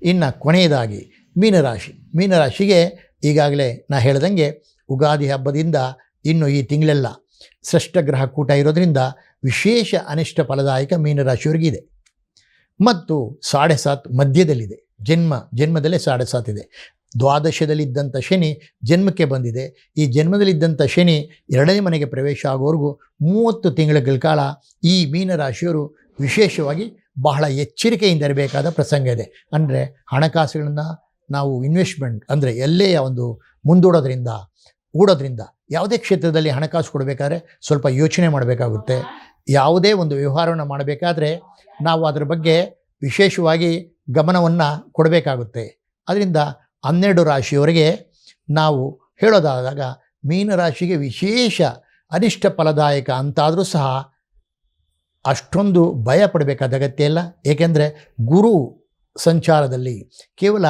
ಇನ್ನು ಕೊನೆಯದಾಗಿ ಮೀನರಾಶಿಗೆ ಈಗಾಗಲೇ ನಾ ಹೇಳ್ದಂಗೆ ಉಗಾದಿ ಹಬ್ಬದಿಂದ ಇನ್ನು ಈ ತಿಂಗಳೆಲ್ಲ ಷಷ್ಠಗ್ರಹ ಕೂಟ ಇರೋದರಿಂದ ವಿಶೇಷ ಅನಿಷ್ಟ ಫಲದಾಯಕ ಮೀನರಾಶಿಯವರಿಗಿದೆ. ಮತ್ತು 7.5 ಮಧ್ಯದಲ್ಲಿದೆ, ಜನ್ಮದಲ್ಲೇ 7.5 ಇದೆ. ದ್ವಾದಶದಲ್ಲಿದ್ದಂಥ ಶನಿ ಜನ್ಮಕ್ಕೆ ಬಂದಿದೆ. ಈ ಜನ್ಮದಲ್ಲಿದ್ದಂಥ ಶನಿ 2ನೇ ಮನೆಗೆ ಪ್ರವೇಶ ಆಗೋವರೆಗೂ 30 ತಿಂಗಳ ಕಾಲ ಈ ಮೀನರಾಶಿಯವರು ವಿಶೇಷವಾಗಿ ಬಹಳ ಎಚ್ಚರಿಕೆಯಿಂದ ಇರಬೇಕಾದ ಪ್ರಸಂಗ ಇದೆ. ಅಂದರೆ ಹಣಕಾಸುಗಳನ್ನು ನಾವು ಇನ್ವೆಸ್ಟ್ಮೆಂಟ್ ಅಂದರೆ ಎಲ್ಲೇ ಒಂದು ಮುಂದೂಡೋದ್ರಿಂದ ಯಾವುದೇ ಕ್ಷೇತ್ರದಲ್ಲಿ ಹಣಕಾಸು ಕೊಡಬೇಕಾದ್ರೆ ಸ್ವಲ್ಪ ಯೋಚನೆ ಮಾಡಬೇಕಾಗುತ್ತೆ. ಯಾವುದೇ ಒಂದು ವ್ಯವಹಾರವನ್ನು ಮಾಡಬೇಕಾದ್ರೆ ನಾವು ಅದರ ಬಗ್ಗೆ ವಿಶೇಷವಾಗಿ ಗಮನವನ್ನು ಕೊಡಬೇಕಾಗುತ್ತೆ. ಅದರಿಂದ 12 ರಾಶಿಯವರೆಗೆ ನಾವು ಹೇಳೋದಾದಾಗ ಮೀನರಾಶಿಗೆ ವಿಶೇಷ ಅನಿಷ್ಟ ಫಲದಾಯಕ ಅಂತಾದರೂ ಸಹ ಅಷ್ಟೊಂದು ಭಯ ಪಡಬೇಕಾದ ಅಗತ್ಯ ಇಲ್ಲ. ಏಕೆಂದರೆ ಗುರು ಸಂಚಾರದಲ್ಲಿ ಕೇವಲ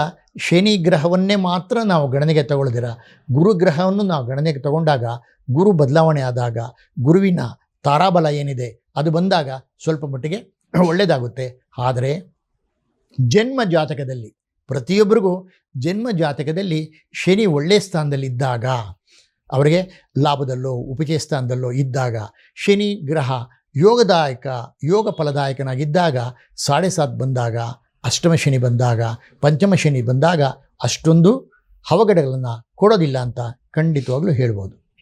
ಶನಿ ಗ್ರಹವನ್ನೇ ಮಾತ್ರ ನಾವು ಗಣನೆಗೆ ತಗೊಳ್ದಿರ ಗುರುಗ್ರಹವನ್ನು ನಾವು ಗಣನೆಗೆ ತಗೊಂಡಾಗ ಗುರು ಬದಲಾವಣೆ ಆದಾಗ ಗುರುವಿನ ತಾರಾಬಲ ಏನಿದೆ ಅದು ಬಂದಾಗ ಸ್ವಲ್ಪ ಮಟ್ಟಿಗೆ ಒಳ್ಳೆಯದಾಗುತ್ತೆ. ಆದರೆ ಜನ್ಮ ಜಾತಕದಲ್ಲಿ ಪ್ರತಿಯೊಬ್ಬರಿಗೂ ಜನ್ಮ ಜಾತಕದಲ್ಲಿ ಶನಿ ಒಳ್ಳೆಯ ಸ್ಥಾನದಲ್ಲಿದ್ದಾಗ ಅವರಿಗೆ ಲಾಭದಲ್ಲೋ ಉಪಚಯ ಸ್ಥಾನದಲ್ಲೋ ಇದ್ದಾಗ ಶನಿ ಗ್ರಹ ಯೋಗ ಫಲದಾಯಕನಾಗಿದ್ದಾಗ 7.5 ಬಂದಾಗ ಅಷ್ಟಮ ಶನಿ ಬಂದಾಗ ಪಂಚಮ ಶನಿ ಬಂದಾಗ ಅಷ್ಟೊಂದು ಅವಘಡಗಳನ್ನು ಕೊಡೋದಿಲ್ಲ ಅಂತ ಖಂಡಿತವಾಗ್ಲೂ ಹೇಳ್ಬೋದು.